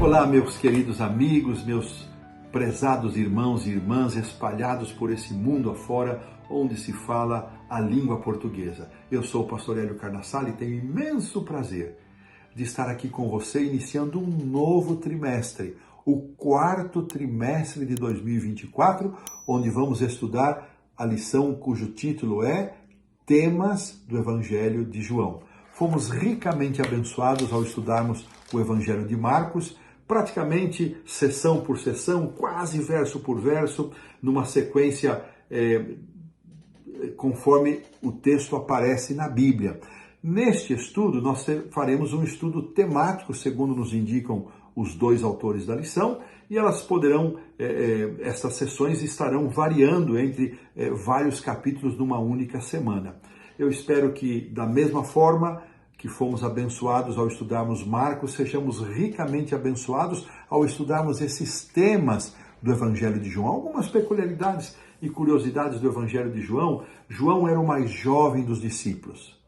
Olá, meus queridos amigos, meus prezados irmãos e irmãs espalhados por esse mundo afora, onde se fala a língua portuguesa. Eu sou o pastor Hélio Carnassali e tenho imenso prazer de estar aqui com você, iniciando um novo trimestre, o quarto trimestre de 2024, onde vamos estudar a lição cujo título é Temas do Evangelho de João. Fomos ricamente abençoados ao estudarmos o Evangelho de Marcos, praticamente sessão por sessão, quase verso por verso, numa sequência conforme o texto aparece na Bíblia. Neste estudo, nós faremos um estudo temático, segundo nos indicam os dois autores da lição, e elas poderão, essas sessões estarão variando entre vários capítulos numa única semana. Eu espero que, da mesma forma que fomos abençoados ao estudarmos Marcos, sejamos ricamente abençoados ao estudarmos esses temas do Evangelho de João. Algumas peculiaridades e curiosidades do Evangelho de João. João era o mais jovem dos discípulos.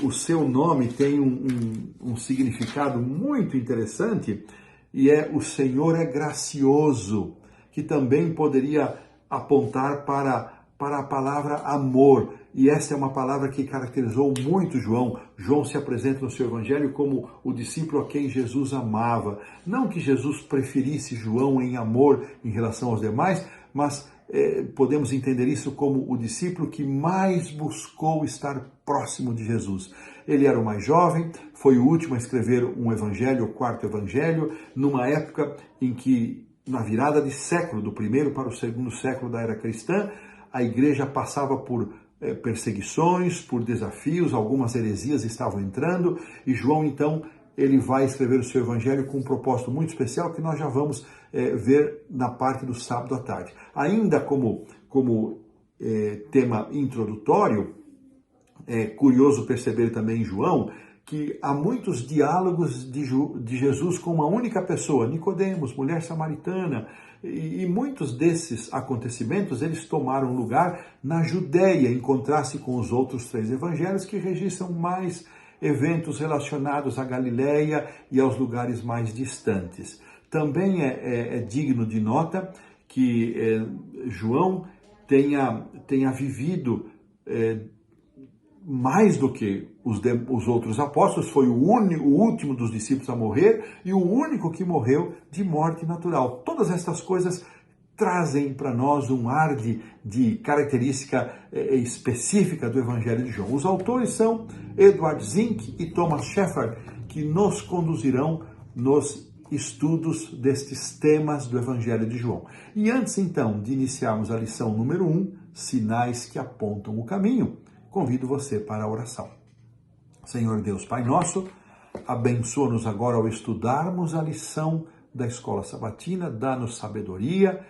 O seu nome tem um significado muito interessante e é o Senhor é gracioso, que também poderia apontar para a palavra amor. E essa é uma palavra que caracterizou muito João. João se apresenta no seu evangelho como o discípulo a quem Jesus amava. Não que Jesus preferisse João em amor em relação aos demais, mas podemos entender isso como o discípulo que mais buscou estar próximo de Jesus. Ele era o mais jovem, foi o último a escrever um evangelho, o quarto evangelho, numa época em que, na virada de século, do primeiro para o segundo século da era cristã, a igreja passava por perseguições, por desafios, algumas heresias estavam entrando, e João, então, ele vai escrever o seu evangelho com um propósito muito especial que nós já vamos ver na parte do sábado à tarde. Ainda como tema introdutório, é curioso perceber também em João que há muitos diálogos de Jesus com uma única pessoa, Nicodemos, mulher samaritana, e muitos desses acontecimentos eles tomaram lugar na Judéia, em contraste com os outros três evangelhos que registram mais eventos relacionados à Galileia e aos lugares mais distantes. Também é digno de nota que João tenha vivido mais do que os outros apóstolos, foi o último dos discípulos a morrer e o único que morreu de morte natural. Todas estas coisas trazem para nós um ar de característica específica do Evangelho de João. Os autores são Edward Zink e Thomas Shepard, que nos conduzirão nos estudos destes temas do Evangelho de João. E antes, então, de iniciarmos a lição número 1, Sinais que apontam o caminho, convido você para a oração. Senhor Deus, Pai nosso, abençoa-nos agora ao estudarmos a lição da Escola Sabatina, dá-nos sabedoria,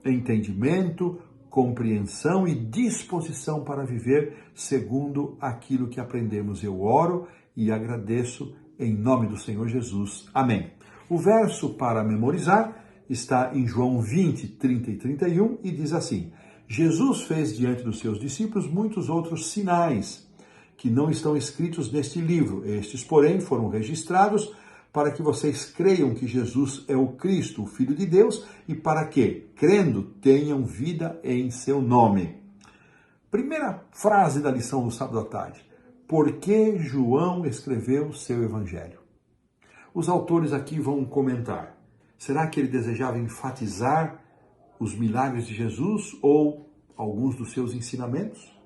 entendimento, compreensão e disposição para viver segundo aquilo que aprendemos. Eu oro e agradeço em nome do Senhor Jesus. Amém. O verso para memorizar está em João 20, 30 e 31 e diz assim: Jesus fez diante dos seus discípulos muitos outros sinais que não estão escritos neste livro. Estes, porém, foram registrados para que vocês creiam que Jesus é o Cristo, o Filho de Deus, e para que, crendo, tenham vida em seu nome. Primeira frase da lição do sábado à tarde. Por que João escreveu seu evangelho? Os autores aqui vão comentar. Será que ele desejava enfatizar os milagres de Jesus ou alguns dos seus ensinamentos?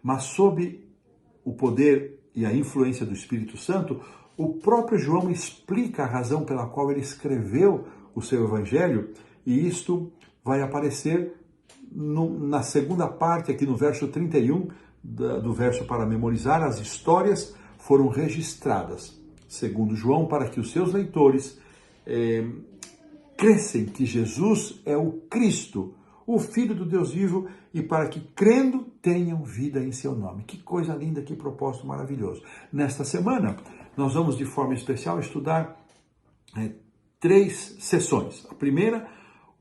Mas sob o poder e a influência do Espírito Santo, o próprio João explica a razão pela qual ele escreveu o seu evangelho, e isto vai aparecer na segunda parte, aqui no verso 31, do verso para memorizar. As histórias foram registradas, segundo João, para que os seus leitores crescem que Jesus é o Cristo, o Filho do Deus vivo, e para que, crendo, tenham vida em seu nome. Que coisa linda, que propósito maravilhoso. Nesta semana, nós vamos de forma especial estudar 3 sessões. A primeira,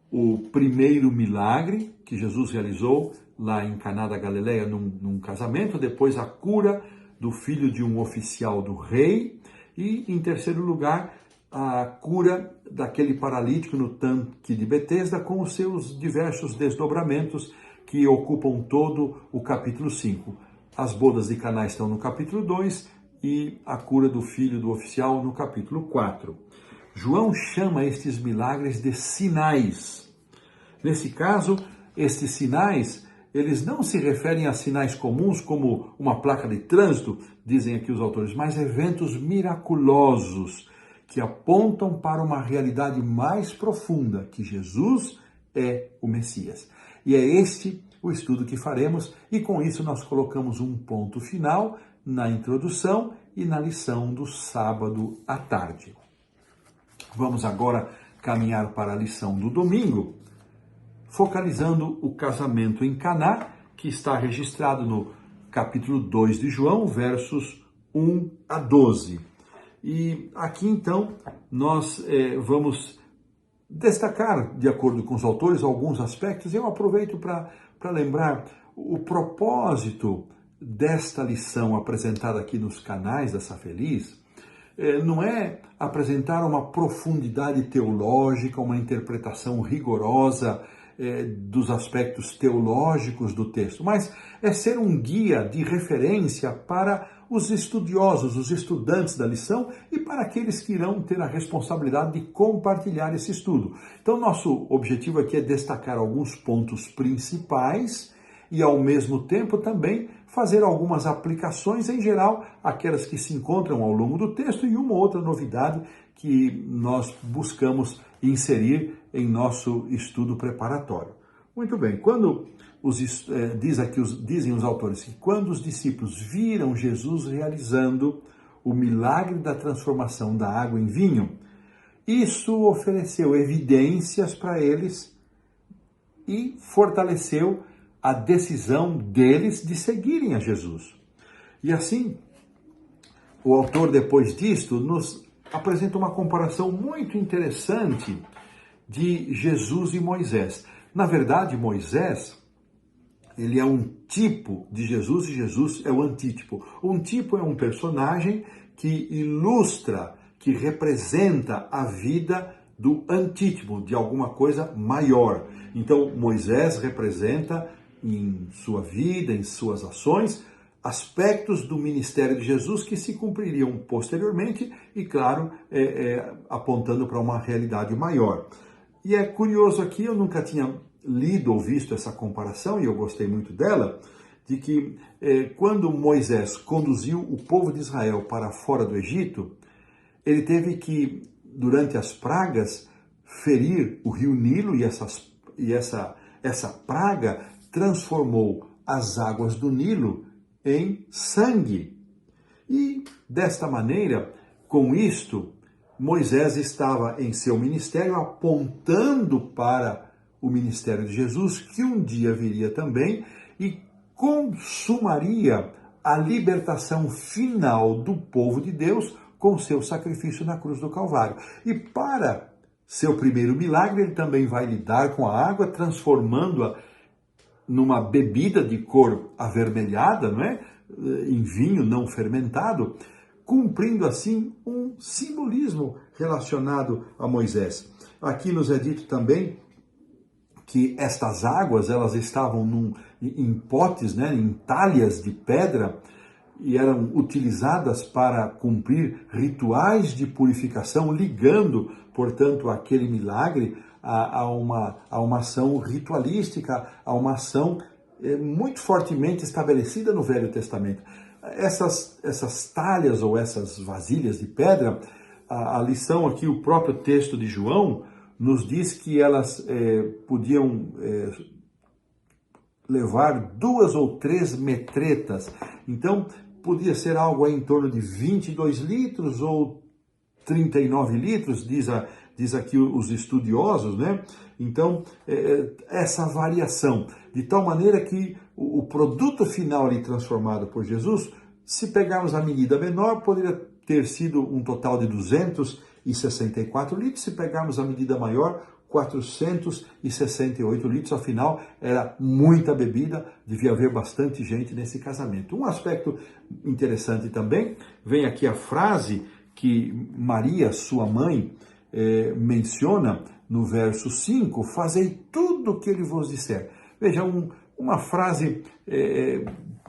o primeiro milagre que Jesus realizou lá em Caná da Galileia, num casamento. Depois, a cura do filho de um oficial do rei. E, em terceiro lugar, a cura daquele paralítico no tanque de Betesda com os seus diversos desdobramentos que ocupam todo o capítulo 5. As bodas de Caná estão no capítulo 2 e a cura do filho do oficial no capítulo 4. João chama estes milagres de sinais. Nesse caso, estes sinais, eles não se referem a sinais comuns como uma placa de trânsito, dizem aqui os autores, mas eventos miraculosos que apontam para uma realidade mais profunda, que Jesus é o Messias. E é este o estudo que faremos, e com isso nós colocamos um ponto final na introdução e na lição do sábado à tarde. Vamos agora caminhar para a lição do domingo, focalizando o casamento em Caná, que está registrado no capítulo 2 de João, versos 1 a 12. E aqui então nós vamos destacar, de acordo com os autores, alguns aspectos. Eu aproveito para lembrar o propósito desta lição apresentada aqui nos canais da Sá Feliz. Não é apresentar uma profundidade teológica, uma interpretação rigorosa dos aspectos teológicos do texto, mas é ser um guia de referência para os estudiosos, os estudantes da lição e para aqueles que irão ter a responsabilidade de compartilhar esse estudo. Então, nosso objetivo aqui é destacar alguns pontos principais e, ao mesmo tempo, também fazer algumas aplicações, em geral, aquelas que se encontram ao longo do texto e uma outra novidade que nós buscamos inserir em nosso estudo preparatório. Muito bem, quando dizem os autores que quando os discípulos viram Jesus realizando o milagre da transformação da água em vinho, isso ofereceu evidências para eles e fortaleceu a decisão deles de seguirem a Jesus. E assim, o autor, depois disto, nos apresenta uma comparação muito interessante de Jesus e Moisés. Na verdade, Moisés, ele é um tipo de Jesus e Jesus é o antítipo. Um tipo é um personagem que ilustra, que representa a vida do antítipo, de alguma coisa maior. Então, Moisés representa em sua vida, em suas ações, aspectos do ministério de Jesus que se cumpririam posteriormente e, claro, apontando para uma realidade maior. E é curioso aqui, eu nunca tinha lido ou visto essa comparação, e eu gostei muito dela, de que quando Moisés conduziu o povo de Israel para fora do Egito, ele teve que, durante as pragas, ferir o rio Nilo, e essa praga transformou as águas do Nilo em sangue. E, desta maneira, com isto, Moisés estava em seu ministério apontando para o ministério de Jesus, que um dia viria também e consumaria a libertação final do povo de Deus com seu sacrifício na cruz do Calvário. E para seu primeiro milagre, ele também vai lidar com a água, transformando-a numa bebida de cor avermelhada, não é? Em vinho não fermentado, cumprindo assim um simbolismo relacionado a Moisés. Aqui nos é dito também que estas águas, elas estavam em potes, né, em talhas de pedra, e eram utilizadas para cumprir rituais de purificação, ligando, portanto, aquele milagre a uma ação ritualística, a uma ação muito fortemente estabelecida no Velho Testamento. Essas talhas ou essas vasilhas de pedra, a lição aqui, o próprio texto de João, nos diz que elas podiam levar 2 ou 3 metretas. Então, podia ser algo aí em torno de 22 litros ou 39 litros, diz aqui os estudiosos, né? Então, essa variação, de tal maneira que o produto final ali transformado por Jesus, se pegarmos a medida menor, poderia ter sido um total de 264 litros, se pegarmos a medida maior, 468 litros, afinal, era muita bebida, devia haver bastante gente nesse casamento. Um aspecto interessante também, vem aqui a frase que Maria, sua mãe, menciona no verso 5, fazei tudo o que ele vos disser. Veja, uma frase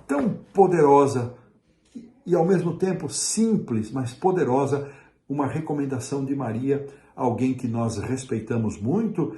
tão poderosa e ao mesmo tempo simples, mas poderosa, uma recomendação de Maria, alguém que nós respeitamos muito,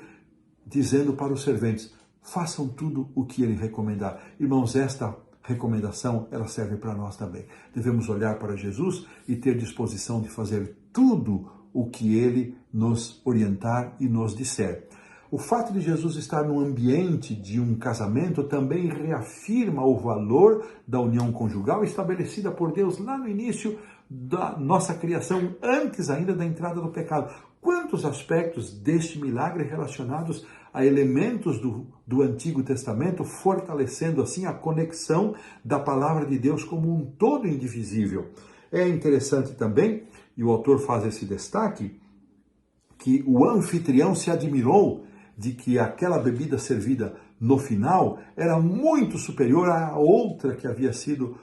dizendo para os serventes, façam tudo o que ele recomendar. Irmãos, esta recomendação, ela serve para nós também. Devemos olhar para Jesus e ter disposição de fazer tudo o que ele nos orientar e nos disser. O fato de Jesus estar no ambiente de um casamento também reafirma o valor da união conjugal estabelecida por Deus lá no início da nossa criação, antes ainda da entrada do pecado. Quantos aspectos deste milagre relacionados a elementos do Antigo Testamento, fortalecendo assim a conexão da palavra de Deus como um todo indivisível. É interessante também, e o autor faz esse destaque, que o anfitrião se admirou de que aquela bebida servida no final era muito superior à outra que havia sido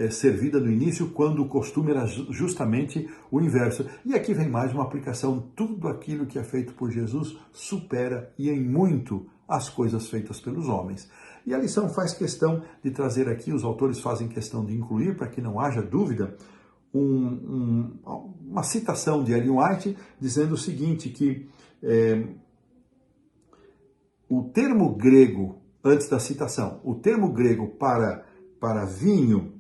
servida no início, quando o costume era justamente o inverso. E aqui vem mais uma aplicação: tudo aquilo que é feito por Jesus supera e em muito as coisas feitas pelos homens. E a lição faz questão de trazer aqui, os autores fazem questão de incluir, para que não haja dúvida, uma citação de Ellen White dizendo o seguinte, que o termo grego, antes da citação, o termo grego para vinho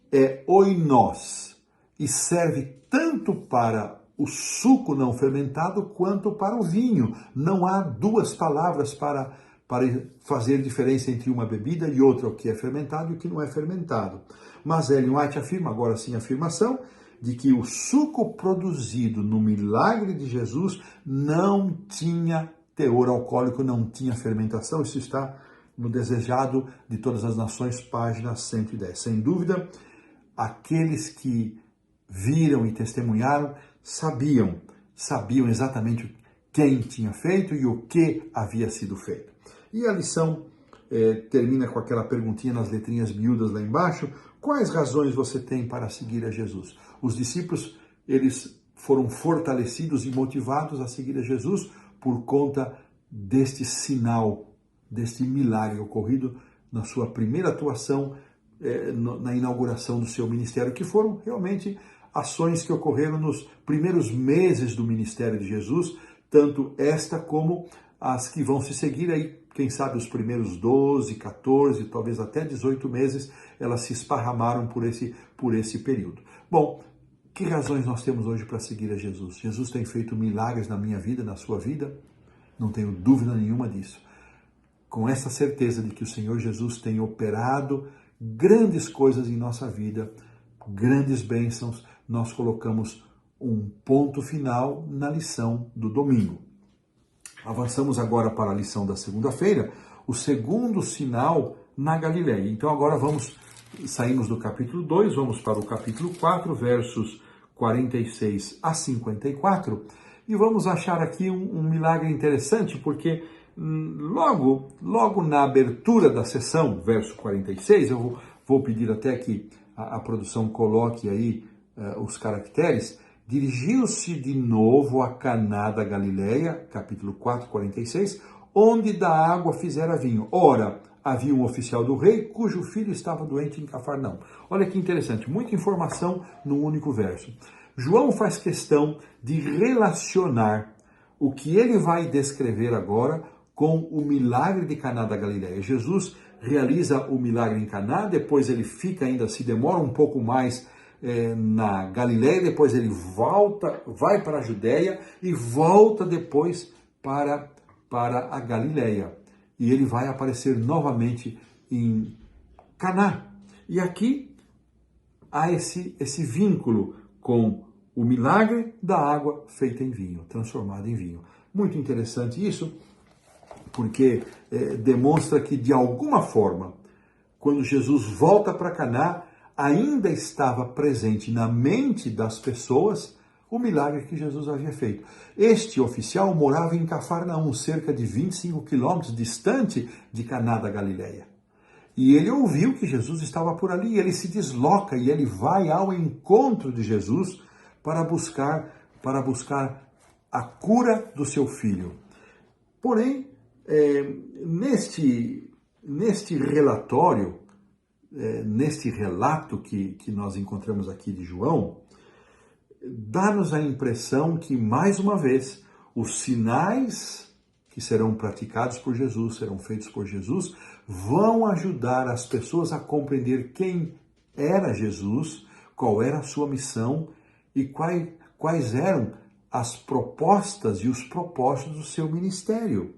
é oinos, e serve tanto para o suco não fermentado quanto para o vinho. Não há duas palavras para fazer diferença entre uma bebida e outra, o que é fermentado e o que não é fermentado. Mas Ellen White afirma, agora sim a afirmação, de que o suco produzido no milagre de Jesus não tinha teor alcoólico, não tinha fermentação. Isso está no Desejado de Todas as Nações, página 110. Sem dúvida, aqueles que viram e testemunharam sabiam exatamente quem tinha feito e o que havia sido feito. E a lição termina com aquela perguntinha nas letrinhas miúdas lá embaixo: quais razões você tem para seguir a Jesus? Os discípulos, eles foram fortalecidos e motivados a seguir a Jesus por conta deste sinal, deste milagre ocorrido na sua primeira atuação, na inauguração do seu ministério, que foram realmente ações que ocorreram nos primeiros meses do ministério de Jesus, tanto esta como as que vão se seguir aí, quem sabe os primeiros 12, 14, talvez até 18 meses, elas se esparramaram por esse período. Bom, que razões nós temos hoje para seguir a Jesus? Jesus tem feito milagres na minha vida, na sua vida? Não tenho dúvida nenhuma disso. Com essa certeza de que o Senhor Jesus tem operado grandes coisas em nossa vida, grandes bênçãos, nós colocamos um ponto final na lição do domingo. Avançamos agora para a lição da segunda-feira, o segundo sinal na Galileia. Então agora saímos do capítulo 2, vamos para o capítulo 4, versos 46 a 54, e vamos achar aqui um milagre interessante, porque logo na abertura da sessão, verso 46, eu vou pedir até que a produção coloque aí os caracteres. Dirigiu-se de novo a Caná da Galileia, capítulo 4, 46, onde da água fizera vinho. Ora, havia um oficial do rei, cujo filho estava doente em Cafarnaum. Olha que interessante, muita informação num único verso. João faz questão de relacionar o que ele vai descrever agora com o milagre de Caná da Galileia. Jesus realiza o milagre em Caná, depois ele se demora um pouco mais na Galileia, depois ele vai para a Judéia e volta depois para a Galileia. E ele vai aparecer novamente em Caná. E aqui há esse vínculo com o milagre da água feita em vinho, transformada em vinho. Muito interessante isso, porque demonstra que, de alguma forma, quando Jesus volta para Caná, ainda estava presente na mente das pessoas o milagre que Jesus havia feito. Este oficial morava em Cafarnaum, cerca de 25 quilômetros distante de Caná da Galileia. E ele ouviu que Jesus estava por ali, ele se desloca e ele vai ao encontro de Jesus para buscar a cura do seu filho. Porém, neste relatório, neste relato que nós encontramos aqui de João, dá-nos a impressão que, mais uma vez, os sinais que serão praticados por Jesus, serão feitos por Jesus, vão ajudar as pessoas a compreender quem era Jesus, qual era a sua missão e quais eram as propostas e os propósitos do seu ministério.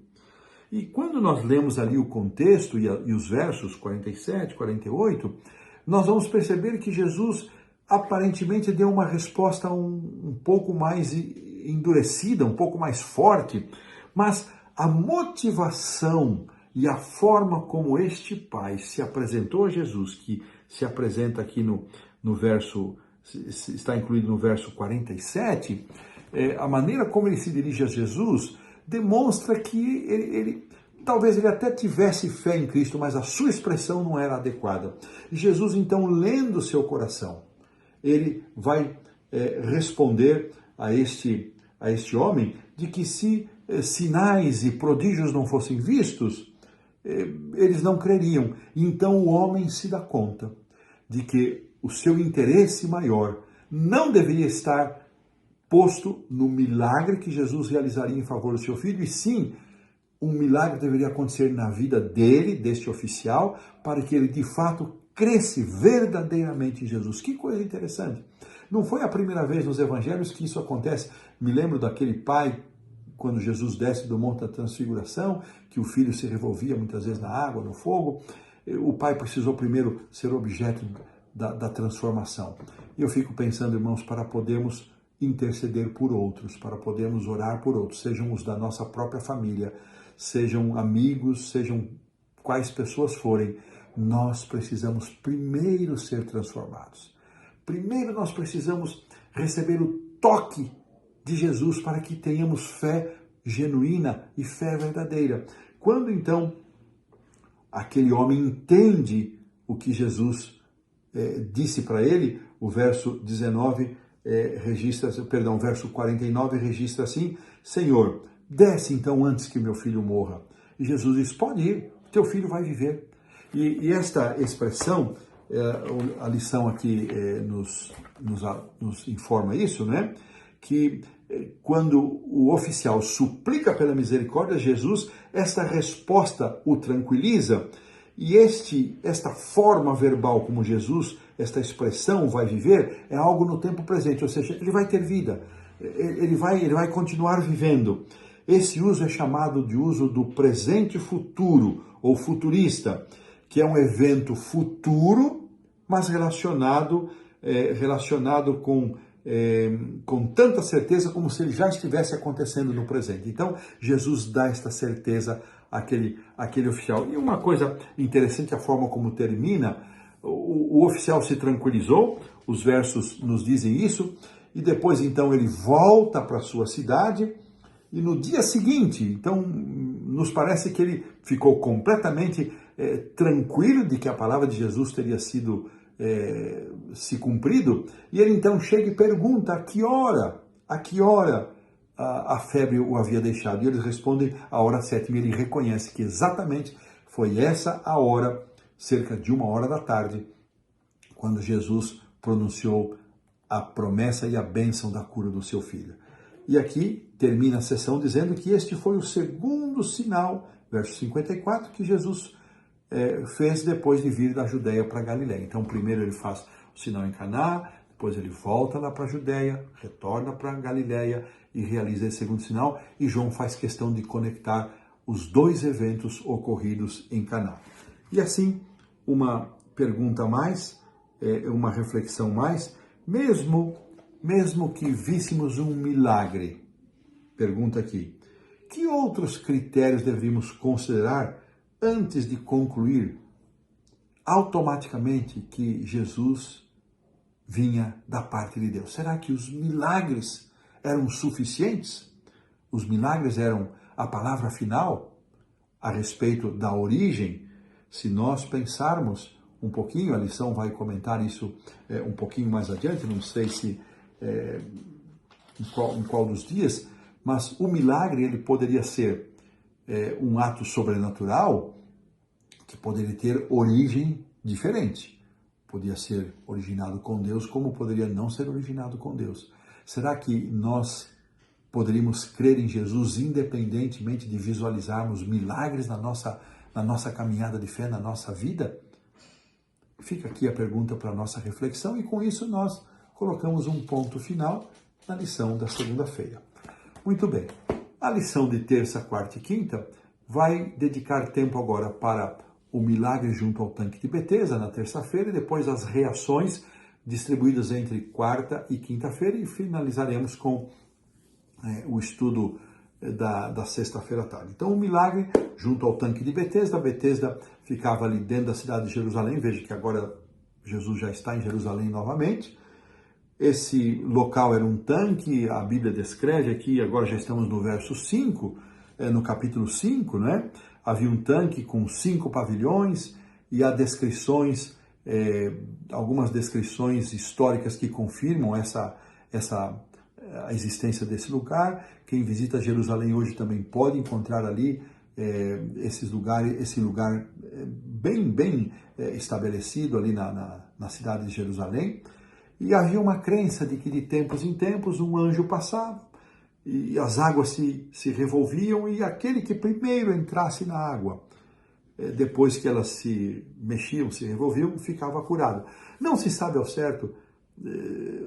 E quando nós lemos ali o contexto e os versos 47, 48, nós vamos perceber que Jesus aparentemente deu uma resposta um pouco mais endurecida, um pouco mais forte, mas a motivação e a forma como este pai se apresentou a Jesus, que se apresenta aqui no verso, está incluído no verso 47, a maneira como ele se dirige a Jesus demonstra que talvez ele até tivesse fé em Cristo, mas a sua expressão não era adequada. E Jesus, então, lendo seu coração, ele vai responder a este homem de que se sinais e prodígios não fossem vistos, eles não creriam. Então o homem se dá conta de que o seu interesse maior não deveria estar posto no milagre que Jesus realizaria em favor do seu filho, e sim, um milagre deveria acontecer na vida dele, deste oficial, para que ele de fato cresce verdadeiramente em Jesus. Que coisa interessante. Não foi a primeira vez nos evangelhos que isso acontece. Me lembro daquele pai, quando Jesus desce do Monte da Transfiguração, que o filho se revolvia muitas vezes na água, no fogo. O pai precisou primeiro ser objeto da transformação. E eu fico pensando, irmãos, para podermos interceder por outros, para podermos orar por outros, sejam os da nossa própria família, sejam amigos, sejam quais pessoas forem, nós precisamos primeiro ser transformados. Primeiro nós precisamos receber o toque de Jesus para que tenhamos fé genuína e fé verdadeira. Quando então aquele homem entende o que Jesus disse para ele, o verso 19 o verso 49 registra assim: Senhor, desce então antes que meu filho morra. E Jesus diz: pode ir, teu filho vai viver. E esta expressão, a lição aqui nos informa isso, né? Que quando o oficial suplica pela misericórdia de Jesus, esta resposta o tranquiliza, e esta forma verbal como Jesus, esta expressão vai viver, é algo no tempo presente, ou seja, ele vai ter vida, ele vai continuar vivendo. Esse uso é chamado de uso do presente futuro, ou futurista, que é um evento futuro, mas relacionado com tanta certeza como se ele já estivesse acontecendo no presente. Então, Jesus dá esta certeza àquele oficial. E uma coisa interessante, a forma como termina, o oficial se tranquilizou, os versos nos dizem isso, e depois então ele volta para a sua cidade, e no dia seguinte, então, nos parece que ele ficou completamente tranquilo de que a palavra de Jesus teria sido se cumprido, e ele então chega e pergunta a que hora a febre o havia deixado, e eles respondem a hora 7, e ele reconhece que exatamente foi essa a hora, cerca de 1h da tarde, quando Jesus pronunciou a promessa e a bênção da cura do seu filho. E aqui termina a sessão dizendo que este foi o segundo sinal, verso 54, que Jesus fez depois de vir da Judéia para Galiléia. Então, primeiro ele faz o sinal em Caná, depois ele volta lá para a Judéia, retorna para Galiléia e realiza esse segundo sinal, e João faz questão de conectar os dois eventos ocorridos em Caná. E assim, uma pergunta a mais, uma reflexão mais, mesmo que víssemos um milagre, pergunta aqui, que outros critérios deveríamos considerar antes de concluir automaticamente que Jesus vinha da parte de Deus? Será que os milagres eram suficientes? Os milagres eram a palavra final a respeito da origem? Se nós pensarmos um pouquinho, a lição vai comentar isso um pouquinho mais adiante, não sei se em qual dos dias, mas o milagre ele poderia ser um ato sobrenatural que poderia ter origem diferente. Podia ser originado com Deus, como poderia não ser originado com Deus. Será que nós poderíamos crer em Jesus independentemente de visualizarmos milagres na nossa caminhada de fé, na nossa vida? Fica aqui a pergunta para a nossa reflexão e com isso nós colocamos um ponto final na lição da segunda-feira. Muito bem, a lição de terça, quarta e quinta vai dedicar tempo agora para o milagre junto ao tanque de Betesda na terça-feira e depois as reações distribuídas entre quarta e quinta-feira e finalizaremos com o estudo da sexta-feira à tarde. Então, o milagre junto ao tanque de Betesda. Betesda ficava ali dentro da cidade de Jerusalém. Veja que agora Jesus já está em Jerusalém novamente. Esse local era um tanque, a Bíblia descreve aqui, agora já estamos no verso 5, no capítulo 5, né? Havia um tanque com 5 pavilhões e há descrições, algumas descrições históricas que confirmam a existência desse lugar. Quem visita Jerusalém hoje também pode encontrar ali esse lugar bem estabelecido ali na cidade de Jerusalém. E havia uma crença de que de tempos em tempos um anjo passava e as águas se revolviam e aquele que primeiro entrasse na água, depois que elas se mexiam, se revolviam, ficava curado. Não se sabe ao certo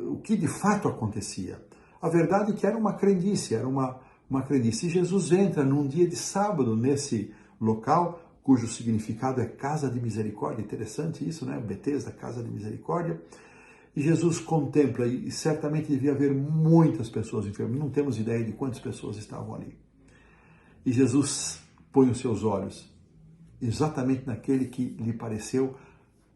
o que de fato acontecia. A verdade é que era uma crendice, E Jesus entra num dia de sábado nesse local, cujo significado é casa de misericórdia. Interessante isso, né? Betesda, casa de misericórdia. E Jesus contempla, e certamente devia haver muitas pessoas enfermas, não temos ideia de quantas pessoas estavam ali. E Jesus põe os seus olhos exatamente naquele que lhe pareceu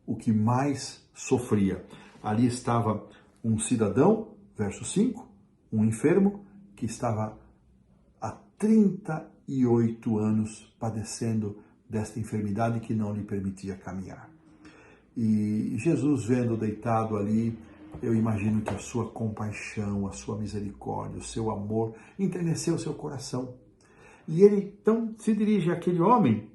o que mais sofria. Ali estava um cidadão, verso 5, um enfermo, que estava há 38 anos padecendo desta enfermidade que não lhe permitia caminhar. E Jesus vendo deitado ali, eu imagino que a sua compaixão, a sua misericórdia, o seu amor enterneceu o seu coração. E ele então se dirige àquele homem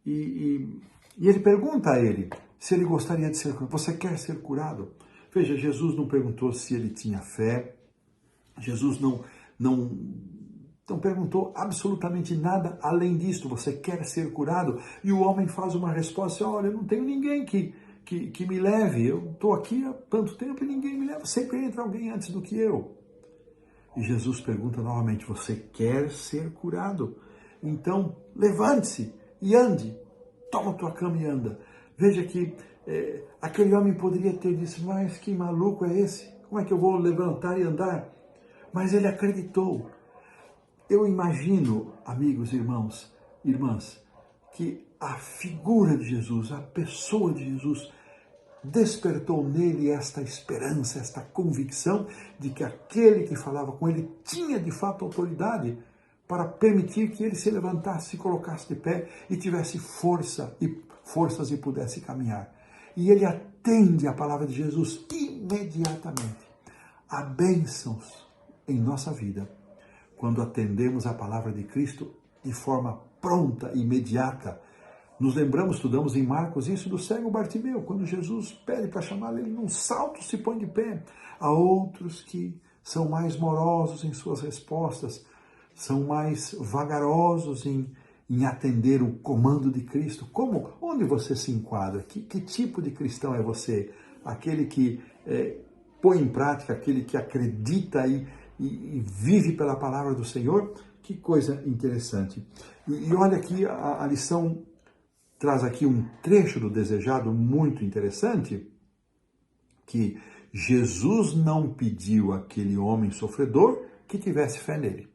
e ele pergunta a ele se ele gostaria de ser curado. Você quer ser curado? Veja, Jesus não perguntou se ele tinha fé. Jesus não perguntou absolutamente nada além disso. Você quer ser curado? E o homem faz uma resposta: olha, eu não tenho ninguém que me leve, eu estou aqui há tanto tempo e ninguém me leva, sempre entra alguém antes do que eu. E Jesus pergunta novamente: você quer ser curado? Então levante-se e ande, toma tua cama e anda. Veja que aquele homem poderia ter dito: mas que maluco é esse? Como é que eu vou levantar e andar? Mas ele acreditou. Eu imagino, amigos, irmãos, irmãs, que a figura de Jesus, a pessoa de Jesus, despertou nele esta esperança, esta convicção de que aquele que falava com ele tinha de fato autoridade para permitir que ele se levantasse, se colocasse de pé e tivesse forças e pudesse caminhar. E ele atende a palavra de Jesus imediatamente. Há bênçãos em nossa vida quando atendemos a palavra de Cristo de forma pronta, imediata. Nos lembramos, estudamos em Marcos isso do cego Bartimeu, quando Jesus pede para chamá-lo, ele num salto se põe de pé. Há outros que são mais morosos em suas respostas, são mais vagarosos em atender o comando de Cristo. Onde você se enquadra? Que tipo de cristão é você? Aquele que põe em prática, aquele que acredita e vive pela palavra do Senhor? Que coisa interessante. E olha aqui, a lição traz aqui um trecho do desejado muito interessante, que Jesus não pediu àquele homem sofredor que tivesse fé nele.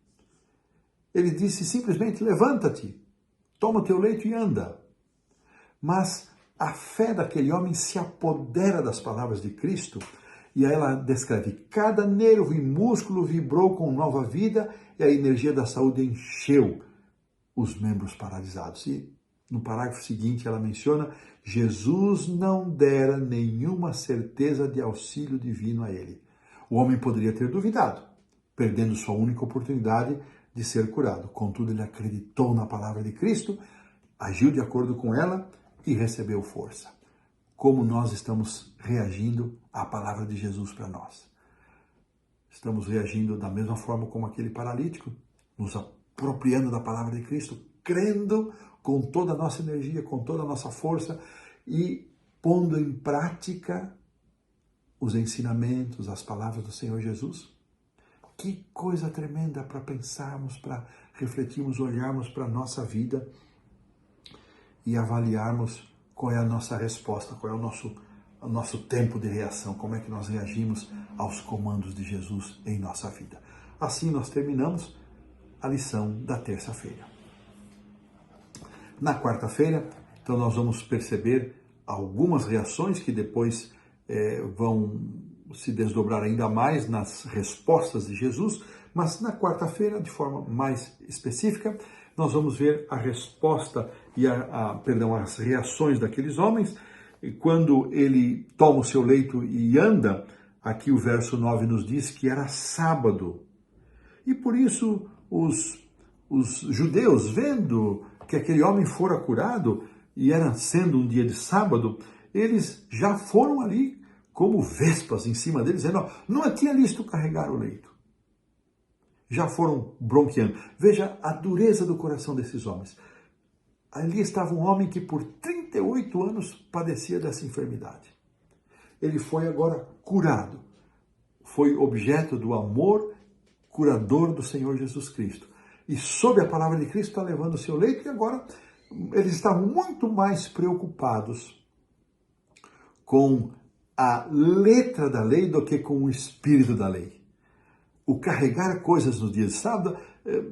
Ele disse simplesmente: levanta-te, toma o teu leito e anda. Mas a fé daquele homem se apodera das palavras de Cristo, e aí ela descreve: cada nervo e músculo vibrou com nova vida e a energia da saúde encheu os membros paralisados. E no parágrafo seguinte ela menciona: Jesus não dera nenhuma certeza de auxílio divino a ele. O homem poderia ter duvidado, perdendo sua única oportunidade de ser curado. Contudo, ele acreditou na palavra de Cristo, agiu de acordo com ela e recebeu força. Como nós estamos reagindo à palavra de Jesus para nós? Estamos reagindo da mesma forma como aquele paralítico, nos apropriando da palavra de Cristo, crendo com toda a nossa energia, com toda a nossa força e pondo em prática os ensinamentos, as palavras do Senhor Jesus? Que coisa tremenda para pensarmos, para refletirmos, olharmos para a nossa vida e avaliarmos qual é a nossa resposta, qual é o nosso tempo de reação, como é que nós reagimos aos comandos de Jesus em nossa vida. Assim nós terminamos a lição da terça-feira. Na quarta-feira, então nós vamos perceber algumas reações que depois vão se desdobrar ainda mais nas respostas de Jesus, mas na quarta-feira, de forma mais específica, nós vamos ver a resposta e as reações daqueles homens. E quando ele toma o seu leito e anda, aqui o verso 9 nos diz que era sábado. E por isso os judeus, vendo que aquele homem fora curado, e era sendo um dia de sábado, eles já foram ali como vespas em cima deles, dizendo, não tinha listo carregar o leito. Já foram bronqueando. Veja a dureza do coração desses homens. Ali estava um homem que por 38 anos padecia dessa enfermidade. Ele foi agora curado. Foi objeto do amor curador do Senhor Jesus Cristo. E sob a palavra de Cristo está levando o seu leito e agora eles estavam muito mais preocupados com a letra da lei do que com o espírito da lei. O carregar coisas no dia de sábado,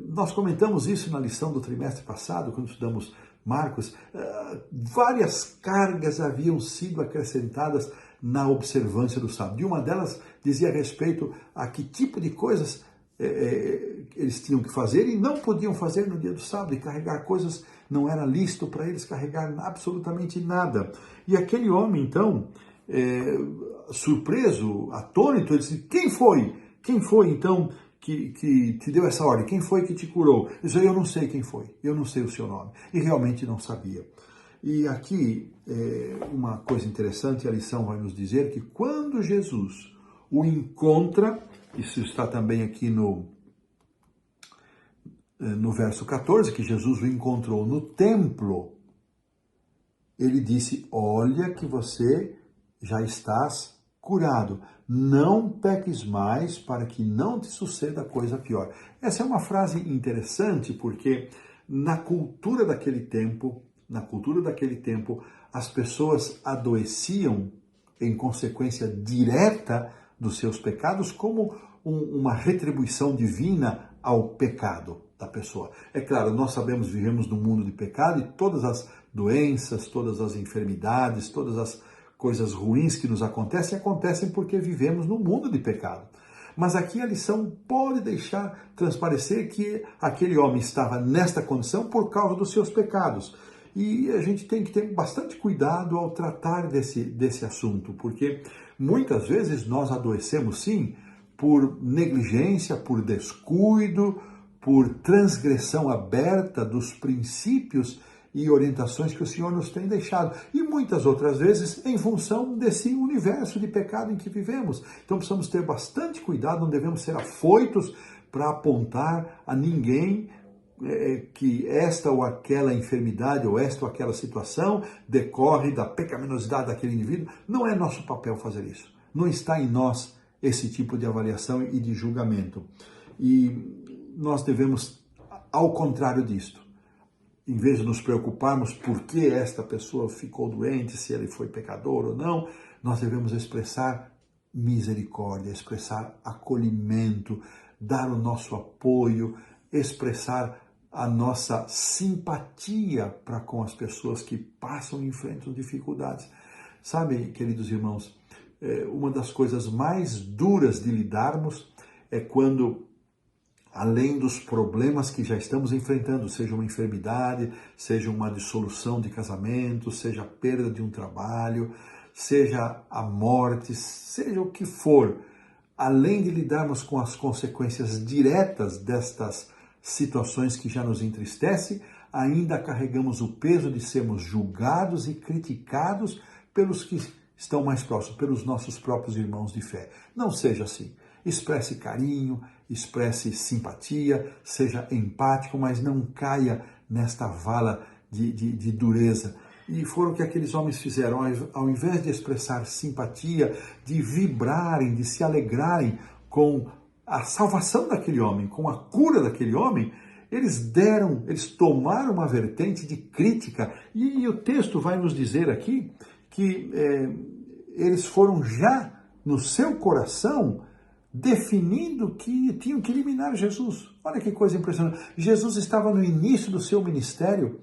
nós comentamos isso na lição do trimestre passado, quando estudamos Marcos, várias cargas haviam sido acrescentadas na observância do sábado. E uma delas dizia respeito a que tipo de coisas eles tinham que fazer e não podiam fazer no dia do sábado, e carregar coisas não era lícito para eles carregar absolutamente nada. E aquele homem, então, surpreso, atônito, ele disse, quem foi? Quem foi, então, que te deu essa ordem? Quem foi que te curou? Ele disse, eu não sei quem foi, eu não sei o seu nome. E realmente não sabia. E aqui, uma coisa interessante, a lição vai nos dizer que quando Jesus o encontra, isso está também aqui no verso 14, que Jesus o encontrou no templo, ele disse, olha que você já estás curado, não peques mais para que não te suceda coisa pior. Essa é uma frase interessante porque na cultura daquele tempo, as pessoas adoeciam em consequência direta dos seus pecados como uma retribuição divina ao pecado da pessoa. É claro, nós sabemos, vivemos num mundo de pecado e todas as doenças, todas as enfermidades, todas as coisas ruins que nos acontecem porque vivemos num mundo de pecado. Mas aqui a lição pode deixar transparecer que aquele homem estava nesta condição por causa dos seus pecados. E a gente tem que ter bastante cuidado ao tratar desse assunto, porque muitas vezes nós adoecemos sim por negligência, por descuido, por transgressão aberta dos princípios e orientações que o Senhor nos tem deixado. E muitas outras vezes em função desse universo de pecado em que vivemos. Então precisamos ter bastante cuidado, não devemos ser afoitos para apontar a ninguém que esta ou aquela enfermidade ou esta ou aquela situação decorre da pecaminosidade daquele indivíduo. Não é nosso papel fazer isso. Não está em nós esse tipo de avaliação e de julgamento. E nós devemos, ao contrário disto, em vez de nos preocuparmos por que esta pessoa ficou doente, se ele foi pecador ou não, nós devemos expressar misericórdia, expressar acolhimento, dar o nosso apoio, expressar a nossa simpatia para com as pessoas que passam e enfrentam dificuldades. Sabe, queridos irmãos, uma das coisas mais duras de lidarmos é quando, além dos problemas que já estamos enfrentando, seja uma enfermidade, seja uma dissolução de casamento, seja a perda de um trabalho, seja a morte, seja o que for, além de lidarmos com as consequências diretas destas situações que já nos entristecem, ainda carregamos o peso de sermos julgados e criticados pelos que estão mais próximos, pelos nossos próprios irmãos de fé. Não seja assim. Expresse carinho, expresse simpatia, seja empático, mas não caia nesta vala de dureza. E foram o que aqueles homens fizeram, ao invés de expressar simpatia, de vibrarem, de se alegrarem a salvação daquele homem, com a cura daquele homem, eles tomaram uma vertente de crítica, e o texto vai nos dizer aqui que eles foram já no seu coração definindo que tinham que eliminar Jesus. Olha que coisa impressionante. Jesus estava no início do seu ministério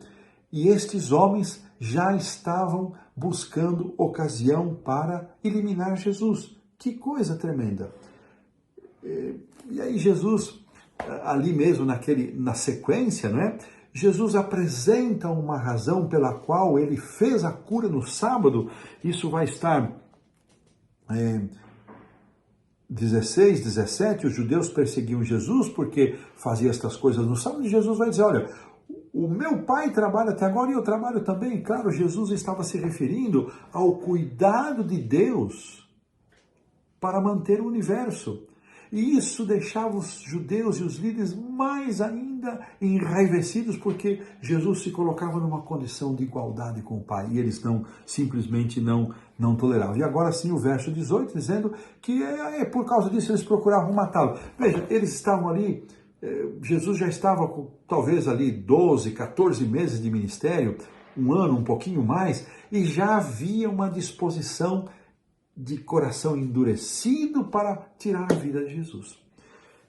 e estes homens já estavam buscando ocasião para eliminar Jesus. Que coisa tremenda. E aí Jesus, ali mesmo na sequência, né? Jesus apresenta uma razão pela qual ele fez a cura no sábado. Isso vai estar 16, 17, os judeus perseguiam Jesus porque fazia estas coisas no sábado, e Jesus vai dizer, olha, o meu pai trabalha até agora e eu trabalho também. Claro, Jesus estava se referindo ao cuidado de Deus para manter o universo. E isso deixava os judeus e os líderes mais ainda enraivecidos, porque Jesus se colocava numa condição de igualdade com o Pai, e eles simplesmente não toleravam. E agora sim o verso 18, dizendo que por causa disso eles procuravam matá-lo. Veja, eles estavam ali, Jesus já estava com talvez ali 12, 14 meses de ministério, um ano, um pouquinho mais, e já havia uma disposição de coração endurecido para tirar a vida de Jesus.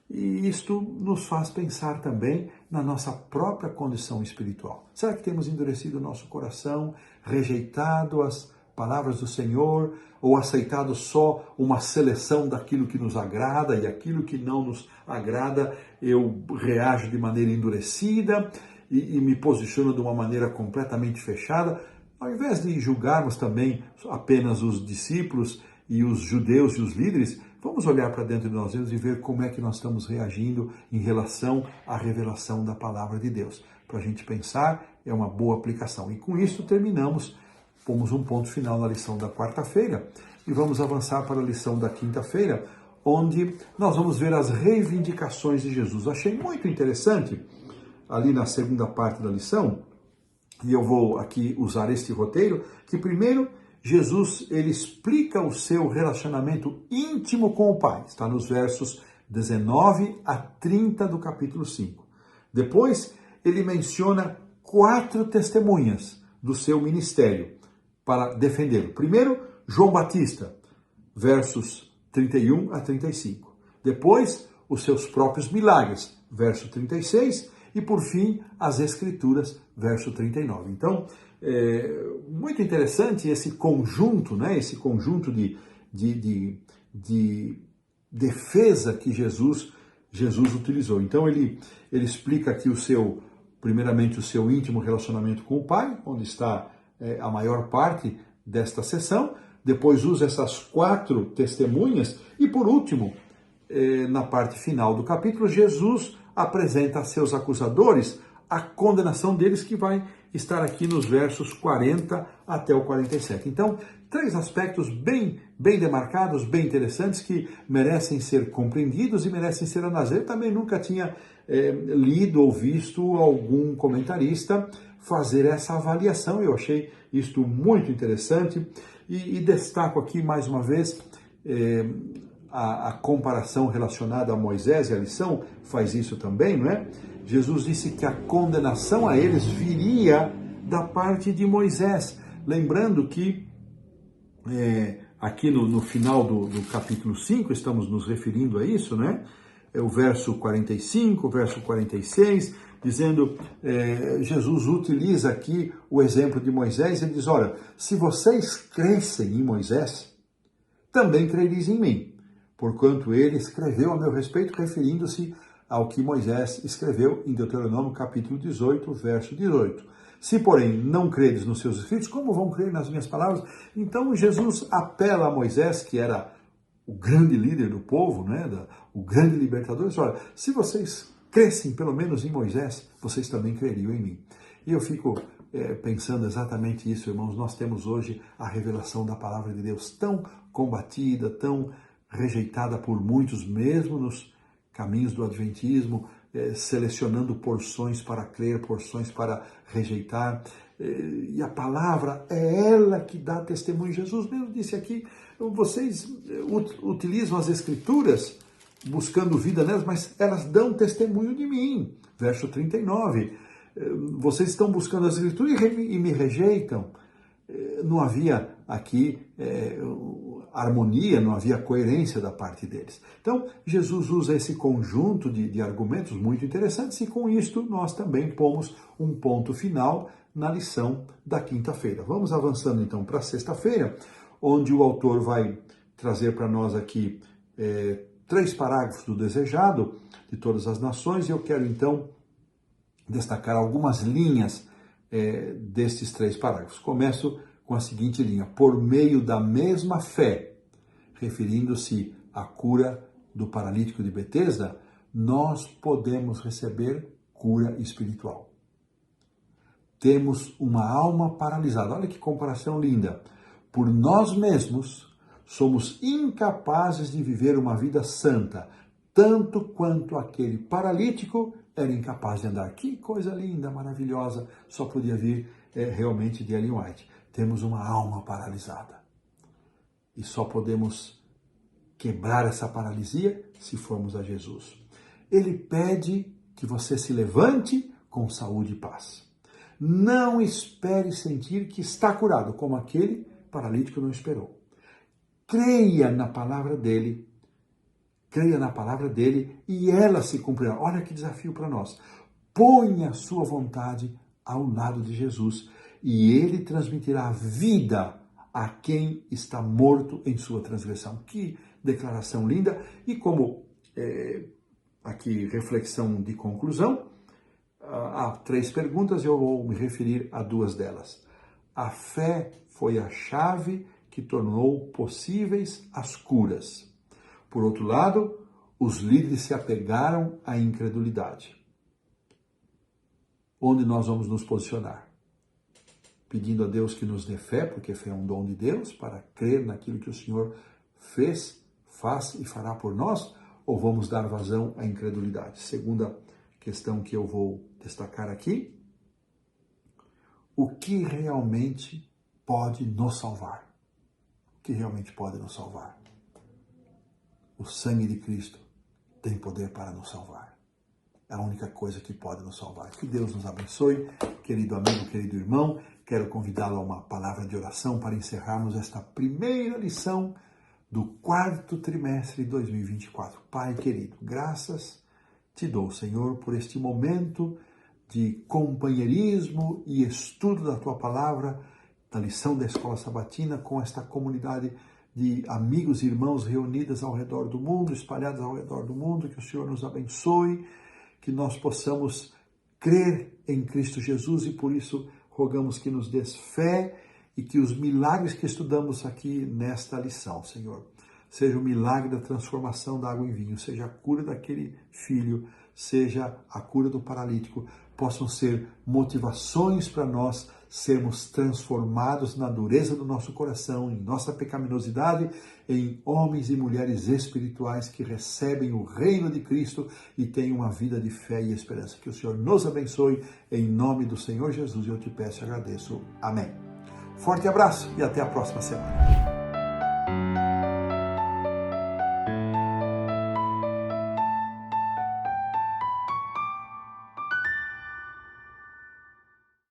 E isto nos faz pensar também na nossa própria condição espiritual. Será que temos endurecido o nosso coração, rejeitado as palavras do Senhor, ou aceitado só uma seleção daquilo que nos agrada, e aquilo que não nos agrada eu reajo de maneira endurecida e me posiciono de uma maneira completamente fechada? Ao invés de julgarmos também apenas os discípulos e os judeus e os líderes, vamos olhar para dentro de nós mesmos e ver como é que nós estamos reagindo em relação à revelação da palavra de Deus. Para a gente pensar, é uma boa aplicação. E com isso pomos um ponto final na lição da quarta-feira e vamos avançar para a lição da quinta-feira, onde nós vamos ver as reivindicações de Jesus. Achei muito interessante, ali na segunda parte da lição, e eu vou aqui usar este roteiro, que primeiro Jesus ele explica o seu relacionamento íntimo com o Pai. Está nos versos 19 a 30 do capítulo 5. Depois ele menciona 4 testemunhas do seu ministério para defendê-lo. Primeiro, João Batista, versos 31 a 35. Depois, os seus próprios milagres, verso 36. E por fim, as Escrituras, verso 39. Então, muito interessante esse conjunto, né? Esse conjunto de defesa que Jesus utilizou. Então, ele explica aqui primeiramente o seu íntimo relacionamento com o Pai, onde está a maior parte desta sessão. Depois usa essas 4 testemunhas. E por último, na parte final do capítulo, Jesus apresenta a seus acusadores a condenação deles, que vai estar aqui nos versos 40 até o 47. Então, 3 aspectos bem demarcados, bem interessantes, que merecem ser compreendidos e merecem ser analisados. Eu também nunca tinha lido ou visto algum comentarista fazer essa avaliação. Eu achei isto muito interessante e destaco aqui mais uma vez a comparação relacionada a Moisés, e a lição faz isso também, não é? Jesus disse que a condenação a eles viria da parte de Moisés. Lembrando que aqui no final do capítulo 5, estamos nos referindo a isso, né? É o verso 45, o verso 46, dizendo, Jesus utiliza aqui o exemplo de Moisés, ele diz, olha, se vocês crescem em Moisés, também crereis em mim, porquanto ele escreveu a meu respeito, referindo-se ao que Moisés escreveu em Deuteronômio capítulo 18, verso 18. Se, porém, não credes nos seus escritos, como vão crer nas minhas palavras? Então, Jesus apela a Moisés, que era o grande líder do povo, né, o grande libertador, ele disse, olha, se vocês crescem pelo menos em Moisés, vocês também creriam em mim. E eu fico pensando exatamente isso, irmãos. Nós temos hoje a revelação da palavra de Deus tão combatida, tão rejeitada por muitos, mesmo nos caminhos do adventismo, selecionando porções para crer, porções para rejeitar. E a palavra é ela que dá testemunho. Jesus mesmo disse aqui, vocês utilizam as escrituras buscando vida nelas, mas elas dão testemunho de mim. Verso 39. Vocês estão buscando as escrituras e me rejeitam. Não havia aqui harmonia, não havia coerência da parte deles. Então, Jesus usa esse conjunto de argumentos muito interessantes e com isto nós também pomos um ponto final na lição da quinta-feira. Vamos avançando então para a sexta-feira, onde o autor vai trazer para nós aqui 3 parágrafos do desejado de todas as nações, e eu quero então destacar algumas linhas destes 3 parágrafos. Começo com a seguinte linha: por meio da mesma fé, referindo-se à cura do paralítico de Betesda, nós podemos receber cura espiritual. Temos uma alma paralisada. Olha que comparação linda. Por nós mesmos, somos incapazes de viver uma vida santa, tanto quanto aquele paralítico era incapaz de andar. Que coisa linda, maravilhosa, só podia vir realmente de Ellen White. Temos uma alma paralisada. E só podemos quebrar essa paralisia se formos a Jesus. Ele pede que você se levante com saúde e paz. Não espere sentir que está curado, como aquele paralítico não esperou. Creia na palavra dele e ela se cumprirá. Olha que desafio para nós. Ponha a sua vontade ao lado de Jesus e ele transmitirá vida a quem está morto em sua transgressão. Que declaração linda! E como aqui reflexão de conclusão, há 3 perguntas, eu vou me referir a 2 delas. A fé foi a chave que tornou possíveis as curas. Por outro lado, os líderes se apegaram à incredulidade. Onde nós vamos nos posicionar? Pedindo a Deus que nos dê fé, porque fé é um dom de Deus, para crer naquilo que o Senhor fez, faz e fará por nós? Ou vamos dar vazão à incredulidade? Segunda questão que eu vou destacar aqui: o que realmente pode nos salvar? O que realmente pode nos salvar? O sangue de Cristo tem poder para nos salvar. É a única coisa que pode nos salvar. Que Deus nos abençoe, querido amigo, querido irmão. Quero convidá-lo a uma palavra de oração para encerrarmos esta primeira lição do 4º trimestre de 2024. Pai querido, graças te dou, Senhor, por este momento de companheirismo e estudo da Tua Palavra, da lição da Escola Sabatina, com esta comunidade de amigos e irmãos reunidas ao redor do mundo, espalhados ao redor do mundo. Que o Senhor nos abençoe, que nós possamos crer em Cristo Jesus e por isso rogamos que nos dês fé e que os milagres que estudamos aqui nesta lição, Senhor, seja o milagre da transformação da água em vinho, seja a cura daquele filho, seja a cura do paralítico, possam ser motivações para nós sermos transformados na dureza do nosso coração, em nossa pecaminosidade, em homens e mulheres espirituais que recebem o reino de Cristo e têm uma vida de fé e esperança. Que o Senhor nos abençoe, em nome do Senhor Jesus, eu te peço e agradeço. Amém. Forte abraço e até a próxima semana.